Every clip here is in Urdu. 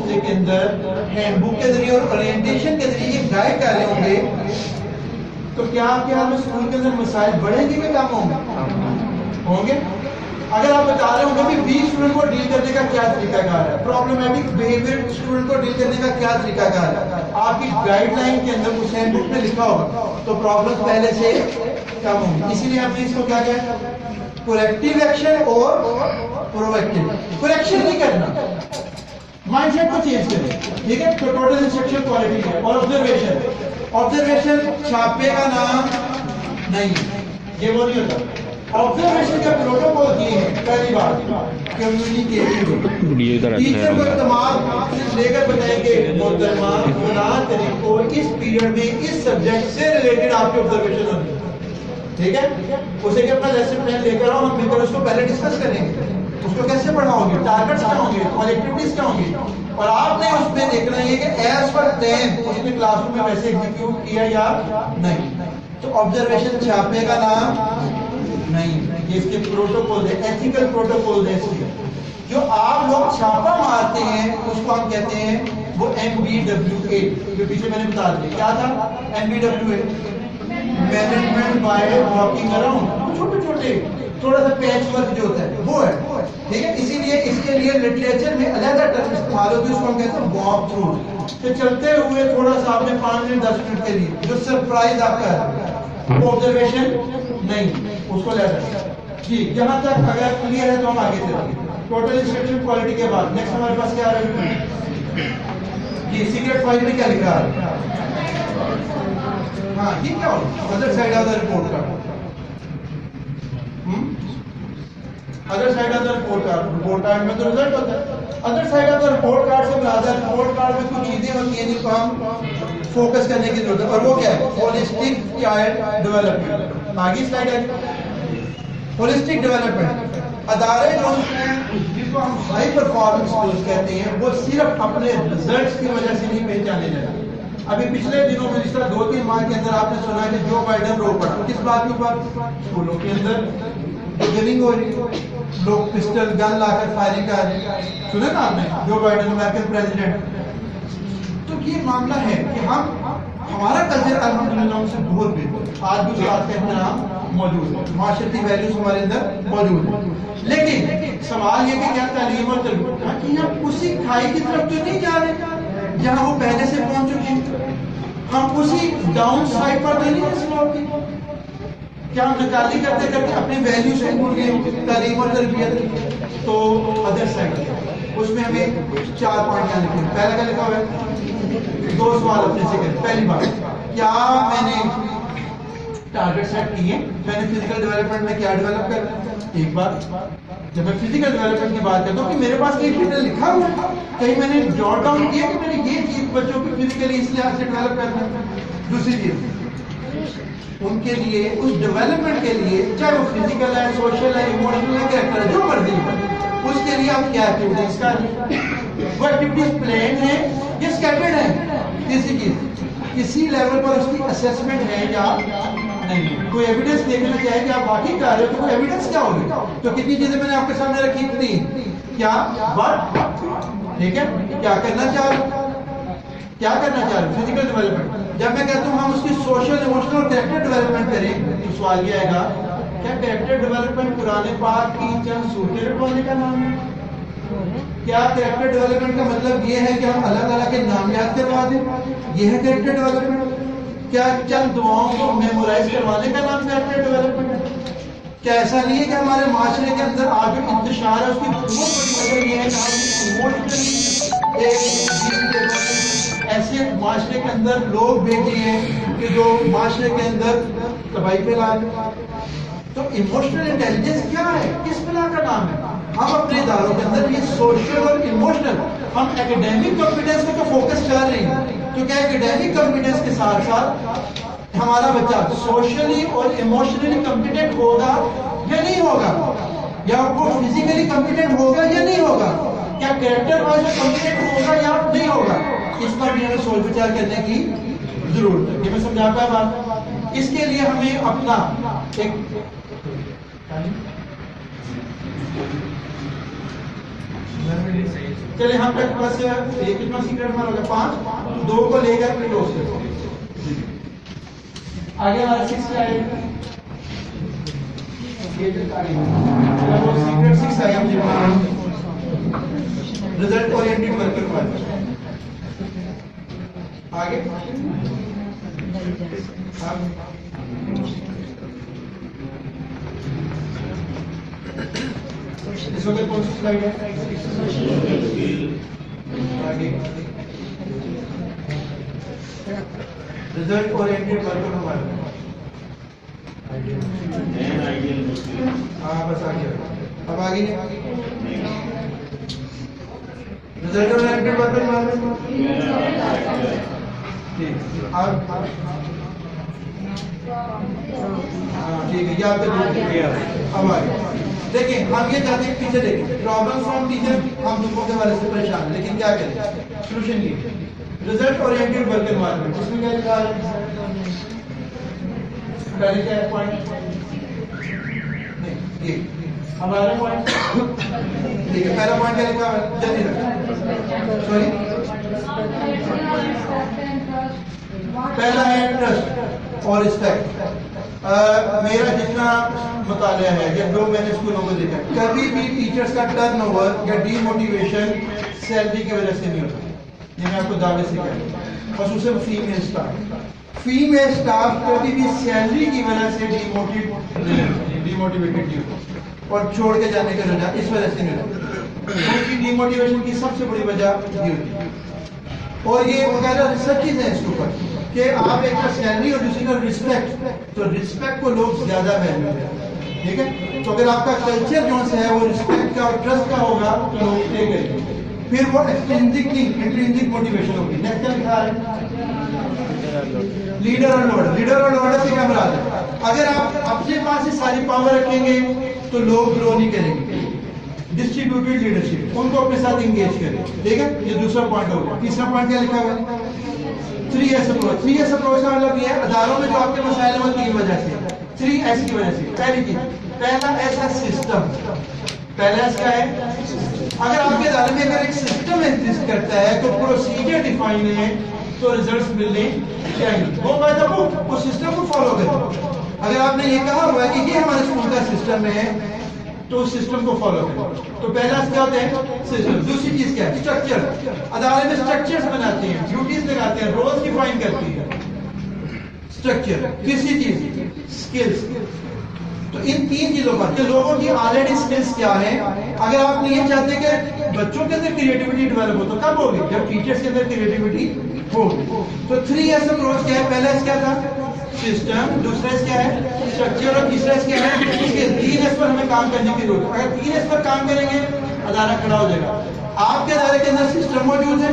ہفتے کے اندر ہینڈ بک کے ذریعے اور اورینٹیشن کے ذریعے یہ گائیڈ کر رہے ہوں گے تو کیا آپ کے ہمیں اسکول کے اندر مسائل بڑھیں گے کہ کم ہوں گے؟ اگر آپ بتا رہے ہوں گے کہ ویک اسٹوڈنٹ کو ڈیل کرنے کا کیا طریقہ کار ہے، پرابلمٹک بیہیویئر اسٹوڈنٹ کو ڈیل کرنے کا کیا طریقہ کار ہے، آپ کی گائیڈ لائن کے اندر اس ہینڈ بک میں لکھا ہوگا تو پرابلم پہلے سے کم ہوں گی. اسی لیے ہم نے اس کو کیا کہا، کوریکٹیو ایکشن اور پرویکٹیو. کوریکشن نہیں کرنا، مائنڈ سیٹ کو چینج کریں. ٹھیک ہے، تو ٹوٹل انسٹرکشن کوالٹی ہے. اور آبزرویشن چھاپے کا نام نہیں، یہ وہ نہیں ہوتا. آبزرویشن کا پروٹوکول یہ ہے، پہلی بات کمیونیکیشن. ٹیچر کو تمام لے کر بتائیں گے محترمہ فلاں طریق کو اس پیریڈ میں اس سبجیکٹ سے ریلیٹڈ آپ کی آبزرویشن ہونی ہے. ٹھیک ہے، اسے کہ اپنا لیسن پلان لے کر آؤ، ہم مل کر اس کو پہلے ڈسکس کریں گے، اس کو کیسے پڑھاؤ گے، ٹارگیٹس کیا ہوں گے، اور ایکٹیویٹیز کیا ہوں گی. اور آپ نے اس میں دیکھنا یہ کہ ایز پر ٹائم اس نے کلاس روم میں ویسے ایگزیکیوٹ کیا یا نہیں. تو آبزرویشن چھاپے کا نام نہیں، یہ اس کے پروٹوکول ہے، ایتھیکل پروٹوکول ہے. اس کے جو آپ لوگ چھاپا مارتے ہیں اس کو ہم کہتے ہیں وہ MBWA، جو پیچھے میں نے بتا دیا کیا تھا. MBWA management by walking around, چھوٹے چھوٹے تھوڑا سا پیچ ورک جو ہوتا ہے وہ ہے. ٹھیک ہے، اسی لیے اس کے لیے لٹریچر میں علیحدہ ٹرم استعمال ہوتی ہے، اس کو ہم کہتے ہیں واک تھرو. کہ چلتے ہوئے تھوڑا سا آپ نے 5 منٹ 10 منٹ کے لیے جو سرپرائز آپ کا ہے وہ آبزرویشن نہیں، اس کو لے سکتے. جی یہاں تک اگر کلیئر ہے تو ہم آگے چلیں گے. ٹوٹل انسٹرکشن کوالٹی کے بعد نیکسٹ ہمارے پاس کیا ہے جی، سیکرٹ فائل میں کیا لکھ رہا ہے. ہاں یہ کیا ہوگا، other side of the report card. Other side of the report card میں تو رزلٹ ہوتا ہے. Other side of the report card سے مراد ہے رپورٹ کارڈ میں کچھ چیزیں ہوتی ہیں جن کو ہم فوکس کرنے کی ضرورت ہے، اور وہ کیا ہے، ہولسٹک چائلڈ ڈیولپمنٹ. آگے سلائڈ ہے، ہولسٹک ڈیولپمنٹ. ادارے جو ہیں جس کو ہم ہائی پرفارمنس اسکولز کہتے ہیں وہ صرف اپنے رزلٹس کی وجہ سے نہیں پہچانے جاتے. ابھی پچھلے دنوں میں جس طرح 2-3 ماہ کے اندر آپ نے سنا کہ جو بائیڈن رو پڑا، کس بات کے اوپر، اسکولوں کے اندر گننگ ہو رہی ہے، لوگ پسٹل گن لا کر فائرنگ کر رہے ہیں. سنا نا آپ نے جو بائیڈن امریکن پریزیڈنٹ. تو یہ معاملہ ہے کہ ہمارا کلچر الحمدللہ ان سے بہت بہتر. آج بھی استاد کا احترام موجود ہے، معاشرتی ویلیوز ہمارے اندر موجود ہیں. لیکن سوال یہ کہ کیا تعلیم اور تربیت کہ ہم اسی کھائی کی طرف تو نہیں جا رہے جہاں وہ پہلے سے پہنچ چکے ہیں. ہم اسی ڈاؤن سائڈ پر تو نہیں اسلام کی. کیا ہم نکالی کرتے کرتے اپنے ویلیو سے بھول گئے تعلیم اور تربیت. تو ادر سائڈ اس میں ہمیں 4 پوائنٹ لکھے ہیں. پہلا کیا لکھا ہوا ہے، 2 سوال اپنے سے کریں. پہلی بات، کیا میں نے ٹارگیٹ سیٹ کیے، میں نے فزیکل ڈیولپمنٹ میں کیا ڈیولپ کرنا ہے. ایک بات جب میں فزیکل ڈیولپمنٹ کی بات کرتا ہوں کہ میرے پاس ایک ڈیٹیل لکھا ہوا ہے، کہیں میں نے جوٹ ڈاؤن کیا کہ میں نے یہ چیز بچوں کو فزیکلی اس لحاظ سے ڈیولپ کرنا ہے. دوسری چیز ان کے لیے اس ڈیولپمنٹ کے لیے چاہے وہ فزیکل ہے، سوشل ہے، ایموشنل ہے، کریکٹر ہے، جو مرضی ہے، اس کے لیے آپ کیا ایکٹیویٹیز کر رہے ہیں. وہ ایکٹیویٹیز پلان ہے یا اسکیٹرڈ ہے. تیسری چیز کسی لیول پر اس کی اسیسمنٹ ہے یا نہیں. کوئی ایویڈنس دیکھنا چاہے کہ آپ واقعی کر رہے ہو تو کوئی ایویڈنس کیا ہوگی. تو کتنی چیزیں میں نے آپ کے سامنے رکھی تھی. کیا بٹ ٹھیک ہے، کیا کرنا چاہ رہے، کیا کرنا چاہ رہے فزیکل ڈیولپمنٹ. جب میں کہتا ہوں ہم اس کی سوشل ایموشنل اور کریکٹر ڈیولپمنٹ کریں تو سوال یہ آئے گا کیا کریکٹر ڈیولپمنٹ قرآن پاک کی چند صورتیں رٹوانے کا نام ہے. کیا کریکٹر ڈیولپمنٹ کا مطلب یہ ہے کہ ہم اللہ تعالیٰ کے نام یاد کروا دیں، یہ ہے کریکٹر ڈیولپمنٹ. کیا چند دعاؤں کو میمورائز کروانے کا نام کریکٹر ڈیولپمنٹ. کیا ایسا نہیں ہے کہ ہمارے معاشرے کے اندر آج جو انتشار ہے اس کی بہت بڑی وجہ یہ ہے کہ ہم ایسے معاشرے کے اندر لوگ بھیجے ہیں کہ جو معاشرے کے اندر تباہی پھیلا دیں. تو ایموشنل انٹیلیجنس کیا ہے، کس بنا کا نام ہے. ہم اپنے اداروں کے اندر یہ سوشل اور ایموشنل، ہم ایکیڈیمک کمپیٹنس کو تو فوکس کر رہے ہیں. تو کیا ایکیڈیمک کمپیٹنس کے ساتھ ساتھ ہمارا بچہ سوشلی اور ایموشنلی کمپیٹنٹ ہوگا یا نہیں ہوگا، یا وہ فزیکلی کمپیٹنٹ ہوگا یا نہیں ہوگا، کیا کریکٹر وائز کمپیٹنٹ ہوگا یا نہیں ہوگا. اس پر بھی ہمیں سوچ وچار کرنے کی ضرورت ہے. یہ میں سمجھا پایا بات. اس کے لیے ہمیں اپنا ایک چلے ہم تک بس یہ کتنا سیکرٹ مار ہوگا 5 2 کو لے کر کلوز کرو. آگے ہمارا 6 سلائیڈ یہ جو آگے وہ سیکرٹ 6 آیا مجھے رزلٹ اورینٹڈ ورکر والے آگے اس وقت کون سی سلائیڈ ہے آگے رزلٹ اورینٹڈ ورکر ہمارا ہاں بس آگے اب آگے رزلٹ اورینٹڈ ورکر ہمارا ٹھیک اب ہاں ٹھیک ہے یہ آپ کا اب آگے دیکھیں ہم یہ چاہتے ہیں پیچھے دیکھیں پرابلم فرام ٹیچر ہم دونوں کے بارے سے پریشان ہیں لیکن کیا کریں سولوشن یہ رزلٹ اورینٹڈ ورک انوائرمنٹ اس میں کیا لکھا ہے پہلے کیا ہے پوائنٹ نہیں یہ ہمارا پوائنٹ ٹھیک ہے پہلا پوائنٹ کیا لکھا ہے جلدی رکھیں سوری پہلا ہے ٹرسٹ اور رسپیکٹ میرا جتنا مطالعہ ہے یا جو میں نے اسکولوں میں دیکھا کبھی بھی ٹیچرز کا ٹرن اوور یا ڈی موٹیویشن سیلری کی وجہ سے نہیں ہوتا یہ میں آپ کو دعوے سے کہہ رہا ہوں خصوصاً فیمیل اسٹاف کبھی بھی سیلری کی وجہ سے ڈی موٹیویٹڈ نہیں ہوتا اور چھوڑ کے جانے کا رجحان اس وجہ سے نہیں ہوتا ان کی ڈی موٹیویشن کی سب سے بڑی وجہ یہ ہوتی ہے اور یہ وغیرہ ریسرچز ہیں اس کے اوپر کہ آپ ایک کا سیلری اور دوسری کا رسپیکٹ تو رسپیکٹ کو لوگ زیادہ ویلیو دیتے ہیں ٹھیک ہے تو اگر آپ کا کلچر جو ہے وہ رسپیکٹ کا اور ٹرسٹ کا ہوگا تو لوگ اسے کریں گے پھر وہ ایکسٹرینسک نہیں انٹرینسک موٹیویشن ہوگی نیکسٹ کیا لکھا ہے لیڈر اور لوڈر سے کیا مراد ہے اگر آپ اپنے پاس یہ ساری پاور رکھیں گے تو لوگ گرو نہیں کریں گے ڈسٹریبیوٹیڈ لیڈرشپ ان کو اپنے ساتھ انگیج کریں ٹھیک ہے یہ دوسرا پوائنٹ ہوگا تیسرا پوائنٹ کیا لکھا ہوا ہے 3S اپروچ 3S اپروچ کا مطلب یہ ہے اداروں میں جو آپ کے مسائل ہیں وہ 3 وجہ سے 3S کی وجہ سے پہلی چیز پہلا ایسا سسٹم پہلا اس کا ہے اگر آپ کے ادارے میں اگر ایک سسٹم ایگزسٹ کرتا ہے تو پروسیجر ڈیفائن ہے تو ریزلٹس ملنے چاہیے وہ بائی دا بک اس سسٹم کو فالو کریں اگر آپ نے یہ کہا ہوا ہے کہ یہ ہمارے اسکول کا سسٹم ہے تو اس سسٹم کو فالو کریں تو پہلا کیا ہوتا ہے سسٹم دوسری چیز کیا ہے اسٹرکچر ادارے میں اسٹرکچرز بناتے ہیں ڈیوٹیز لگاتے ہیں رولز ڈیفائن کرتی ہے اسٹرکچر کسی چیز سکلز تو ان 3 چیزوں پر کہ لوگوں کی آلریڈی سکلز کیا ہیں اگر آپ نہیں چاہتے کہ بچوں کے اندر کریٹیوٹی ڈیولپ ہو تو کب ہوگی جب ٹیچرز کے اندر کریٹیوٹی ہوگی تو 3S اپروچ کیا ہے پہلا اس کیا تھا سسٹم دوسرا اس کیا ہے اسٹرکچر اور تیسرا اس کیا ہے 3S پر ہمیں کام کرنے کی ضرورت ہے اگر 3S پر کام کریں گے ادارہ کھڑا ہو جائے گا آپ کے ادارے کے اندر سسٹم موجود ہے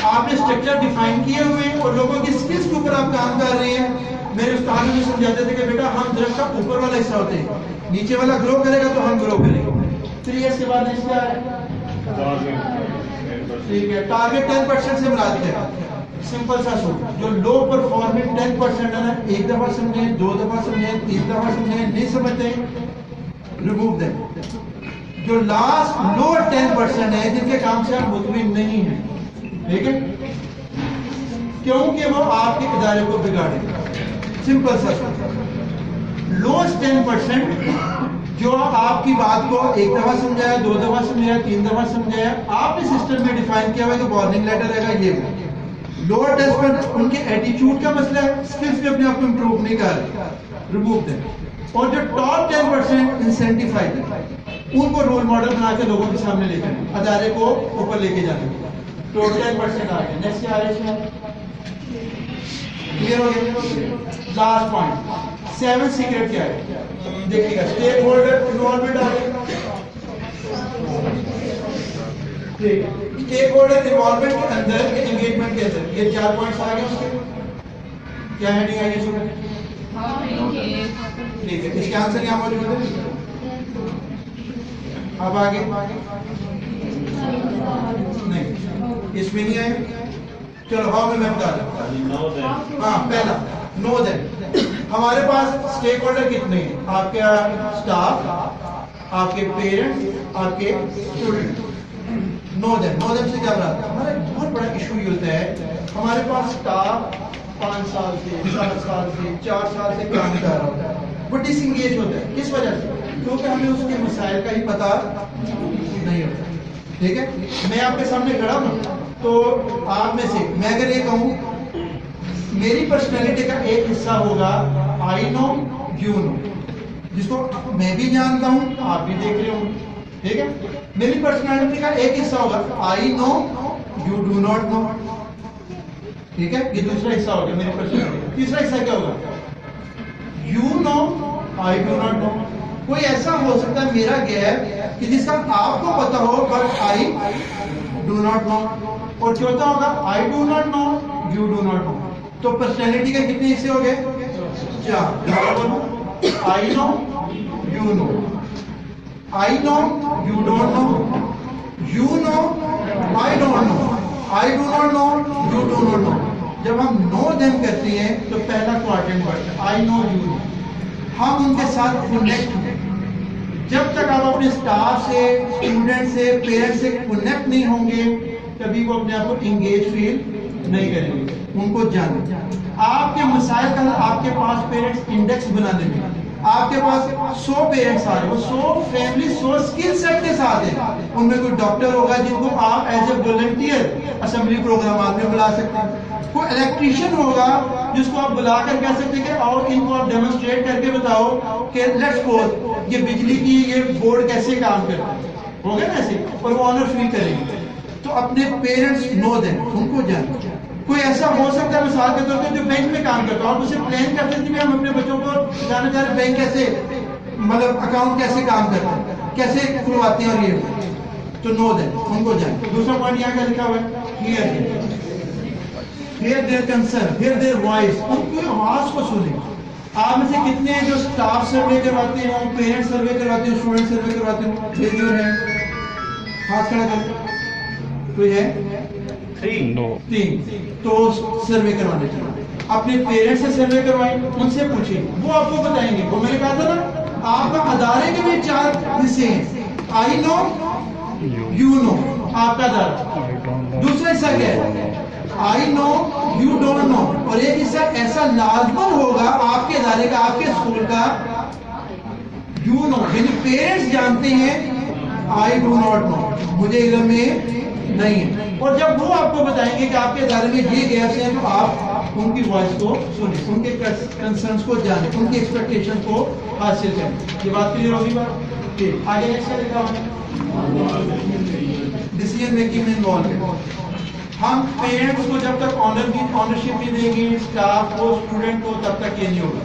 آپ نے اسٹرکچر ڈیفائن کیے ہوئے ہیں اور لوگوں کی سکلز کے اوپر آپ کام کر رہے ہیں میرے استاد مجھے سمجھاتے تھے کہ بیٹا ہم درخت کا اوپر والا حصہ ہوتے ہیں نیچے والا گرو کرے گا تو ہم گرو کریں گے 3S کے بعد اس کیا ہے ٹھیک ہے ٹارگیٹ 10% سے مراد کیا ہے سمپل سا سو جو لو پرفارمنگ 10% ہے نا ایک دفعہ سمجھیں 2 دفعہ سمجھیں 3 دفعہ سمجھیں نہیں سمجھتے ریموو دیم جو لاسٹ لو 10% ہے جن کے کام سے آپ مطمئن نہیں ہیں ٹھیک ہے کیونکہ وہ آپ کے ادارے کو بگاڑے سمپل سا لوسٹ 10% جو آپ کی بات کو ایک دفعہ سمجھایا 2 دفعہ سمجھایا 3 دفعہ سمجھایا آپ نے سسٹم میں ڈیفائن کیا ہوا ہے کہ وارننگ لیٹر رہے گا یہ لوور ٹیسٹ پر ان کے ایٹیچیوڈ کا مسئلہ ہے سکلز بھی اپنے آپ کو امپروو نہیں کر رہے ریموو دیں اور جو ٹاپ 10% انسینٹیفائی ان کو رول ماڈل بنا کے لوگوں کے سامنے لے جائیں ادارے کو اوپر لے کے جانے تو 10% آ گئے نیکسٹ آ رہے ہیں کلیئر ہو گیا لاسٹ پوائنٹ 7 سیکرٹ کیا ہے دیکھیے گا اسٹیک ہولڈر انوالومنٹ آ گیا اسٹیک ہولڈر انوالومنٹ کے اندر انگیجمنٹ کے اندر یہ 4 پوائنٹس آ گئے اس کے کیا ہیڈنگ آئی ہے اس میں ٹھیک ہے اس کے آنسر یہاں موجود ہے اب آگے نہیں اس میں نہیں آئے چلو ہاں میں بتا دوں ہاں پہلا نو دین ہمارے پاس اسٹیک ہولڈر کتنے ہیں آپ کے اسٹاف آپ کے پیرنٹس آپ کے اسٹوڈنٹ نو دیم سے کیا مراد ہے؟ ہمارا ایک بہت بڑا ایشو یہ ہوتا ہے ہمارے پاس اسٹاف 5 سال سے 7 سال سے 4 سال سے کام کر رہا ہوتا ہے، وہ ڈس انگیج ہوتا ہے. کس وجہ سے؟ کیونکہ ہمیں اس کے مسائل کا ہی پتہ نہیں ہوتا. ٹھیک ہے، میں آپ کے سامنے کھڑا ہوں تو آپ میں سے میں اگر یہ کہوں میری پرسنالٹی کا ایک حصہ ہوگا آئی نو یو نو، جس کو میں بھی جانتا ہوں آپ بھی دیکھ رہے ہوں. ٹھیک ہے، میری پرسنالٹی کا ایک حصہ ہوگا آئی نو یو ڈو ناٹ نو. ٹھیک ہے، یہ دوسرا حصہ ہوگا میری پرسنالٹی. تیسرا حصہ کیا ہوگا؟ You know I do not know. کوئی ایسا ہو سکتا ہے میرا گیپ کہ جس کا آپ کو پتا ہو but I do not know, اور چوتھا ہوگا I do not know you do not know. تو پرسنالٹی کے کتنے حصے ہو گئے؟ 4. I know you know, I know you don't know, you know I don't know, I do not know you do not know. جب ہم نو دیم کرتے ہیں تو پہلا کوارٹرنٹ ورڈ ہے آئی نو یو نو. ہم ان کے ساتھ کنیکٹ ہیں. جب تک آپ اپنے اسٹاف سے، اسٹوڈنٹ سے، پیرنٹ سے کنیکٹ نہیں ہوں گے کبھی وہ اپنے آپ کو انگیج فیل نہیں کریں گے. ان کو جانیں. آپ کے مسائل کا آپ کے پاس پیرنٹس انڈیکس بنانے میں آپ کے پاس 100 پیرنٹس آ رہے ہیں، وہ 100 فیملی 100 اسکل سیٹ کے ساتھ ہیں. ان میں کوئی ڈاکٹر ہوگا جن کو آپ ایز اے والنٹیئر اسمبلی پروگرامات میں بلا سکتے ہیں. کوئی الیکٹریشین ہوگا جس کو آپ بلا کر کہہ سکتے ہیں کہ اور ان کو آپ ڈیمونسٹریٹ کر کے بتاؤ کہ لیٹس سپوز یہ بجلی کی یہ بورڈ کیسے کام کرتا ہے. ہو گیا نا ایسے، اور وہ آنر فیل کریں گے. تو اپنے پیرنٹس نو دیں، ان کو جانیں. کوئی ایسا ہو سکتا ہے مثال کے طور پر جو بینک میں کام کرتا ہے، آپ اسے پلان کر سکتے ہیں ہم اپنے بچوں کو جانا چاہ رہے ہیں بینک کیسے مطلب اکاؤنٹ کیسے کام کرتا ہے، کیسے کھلواتے ہیں، اور یہ تو نو دیں، ان کو جانیں. دوسرا پوائنٹ یہاں کیا لکھا ہوا ہے؟ hear their concern, hear their voice. ان کی آواز کو سنیں. آپ میں سے کتنے ہیں جو اسٹاف سروے کرواتے ہیں، پیرنٹ سروے کرواتے ہیں، اسٹوڈنٹ سروے کرواتے ہیں؟ ریڈیو ہے، ہاتھ کھڑا کر. کوئی ہے؟ 3 تو سروے کروانے چاہیے. اپنے پیرنٹ سے سروے کروائیں، ان سے پوچھیں، وہ آپ کو بتائیں گے. وہ میں نے کہا تھا نا آپ کا ادارے کے بھی 4 حصے ہیں، آئی نو یو نو آپ کا ادارہ. دوسرا حصہ کیا ہے؟ آئی نو یو ڈونٹ نو. اور ایک حصہ ایسا لازمن ہوگا آپ کے ادارے کا، آپ کے اسکول کا، یو نو یعنی پیرنٹس جانتے ہیں آئی ڈو ناٹ نو، مجھے علم میں نہیں ہے. اور جب وہ آپ کو بتائیں گے کہ آپ کے ادارے میں یہ گیپس ہیں تو آپ ان کی وائس کو سنیں، ان کے کنسرنس کو جانیں، ان کی ایکسپیکٹیشن کو حاصل کریں. یہ بات کلیئر ہوگی بات؟ آگے نیکسٹ کیا لکھا ہوا؟ ڈیسیژن میکنگ میں انوالو ہے. ہم پیرنٹس کو جب تک آنرشپ نہیں دیں گے، اسٹاف کو، اسٹوڈنٹ کو، تب تک یہ نہیں ہوگا.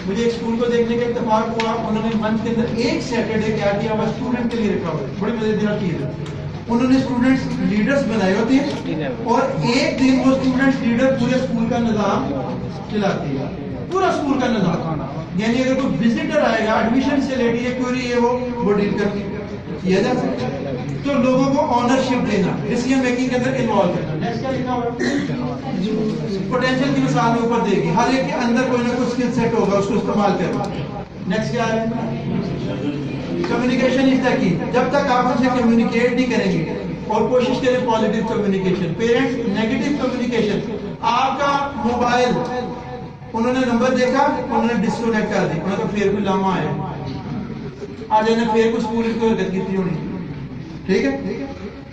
مجھے ایک اسکول کو دیکھنے کا اتفاق ہوا، انہوں نے منتھ کے اندر ایک سیٹرڈے کیا کیا ہوا اسٹوڈنٹ کے لیے رکھا ہوا. بڑی مزیدار چیز ہے. انہوں نے اسٹوڈنٹس لیڈرز بنائے ہوتے ہیں اور ایک دن وہ اسٹوڈنٹس لیڈر پورے اسکول کا نظام چلاتے ہیں، پورا اسکول کا نظام. یعنی اگر کوئی وزٹر آئے گا ایڈمیشن سے لے کے کوئی ہے وہ ڈیل کرتی کیا جا سکتا ہے. تو لوگوں کو آنرشپ دینا، ڈیسیژن میکنگ کے اندر انوالو کرنا. نیکسٹ کیا لکھا ہوا ہے؟ پوٹینشیل کی مثال میں اوپر دے گی. ہر ایک کے اندر کوئی نہ کوئی اسکل سیٹ ہوگا، اس کو استعمال کرنا. نیکسٹ کیا ہے؟ کمیونیکیشن از دا کی. جب تک آپ ان سے کمیونیکیٹ نہیں کریں گے اور کوشش کریں positive communication. Parents negative communication. آپ کا موبائل انہوں نے نمبر دیکھا، انہوں نے ڈسکنیکٹ کر دی، انہوں نے پھر کوئی لامہ آیا آج نے پھر کو اسکول کی حرکت کی ہونی. ٹھیک ہے،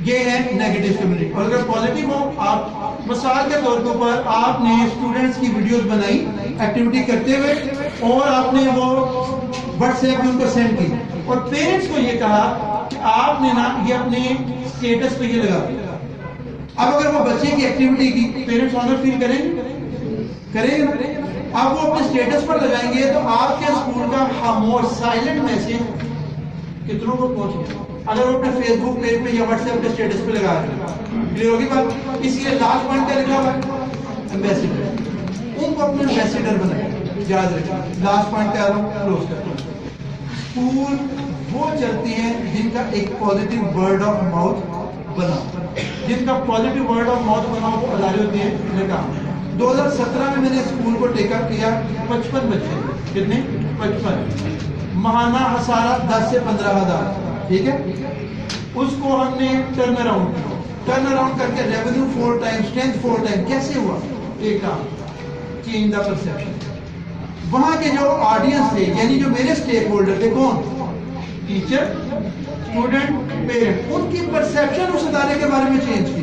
یہ ہے نیگیٹو کمیونیکیشن. اور اگر پازیٹیو ہو، آپ مثال کے طور پر آپ نے اسٹوڈنٹس کی ویڈیوز بنائی ایکٹیویٹی کرتے ہوئے اور آپ نے وہ واٹس ایپ میں ان کو سینڈ کی اور پیرنٹس کو یہ کہا کہ آپ نے نا یہ اپنے اسٹیٹس پہ یہ لگا. اب اگر وہ بچے کی ایکٹیویٹی کی پیرنٹس آنر فیل کریں گے. اب وہ اپنے اسٹیٹس پر لگائیں گے تو آپ کے اسکول کا خاموش سائلنٹ میسج کتنوں کو پہنچ گیا اگر وہ اپنے فیس بک پیج پہ یا واٹس ایپ کے اسٹیٹس پہ لگا رہے ہیں. کلیئر ہوگی بات؟ اس لیے لاسٹ پوائنٹ کیا لکھا ہوا ہے؟ ایمبیسیڈر. ان کو اپنے ایمبیسیڈر بنائیں. یاد رکھیں لاسٹ پوائنٹ کیا رہا ہوں، کلوز کرتا ہوں. اسکول وہ چلتی ہیں جن کا ایک پازیٹیو ورڈ آف ماؤتھ بنا، جن کا پازیٹیو ورڈ آف ماؤتھ بنا وہ ادارے ہوتے ہیں میں کام. 2017 میں نے اسکول کو ٹیک اپ کیا. 55 بچے. کتنے؟ 55. ماہانہ خسارہ 10 سے 15 ہزار. ٹھیک ہے، اس کو ہم نے ٹرن اراؤنڈ کیا. ٹرن اراؤنڈ کر کے ریونیو 4 ٹائم، اسٹرینتھ 4 ٹائم. کیسے ہوا؟ ایک کام، چینج دا پرسپشن. وہاں کے جو آڈینس تھے، یعنی جو میرے اسٹیک ہولڈر تھے، کون؟ ٹیچر، اسٹوڈنٹ، پیرنٹ، ان کی پرسپشن اس ادارے کے بارے میں چینج کی.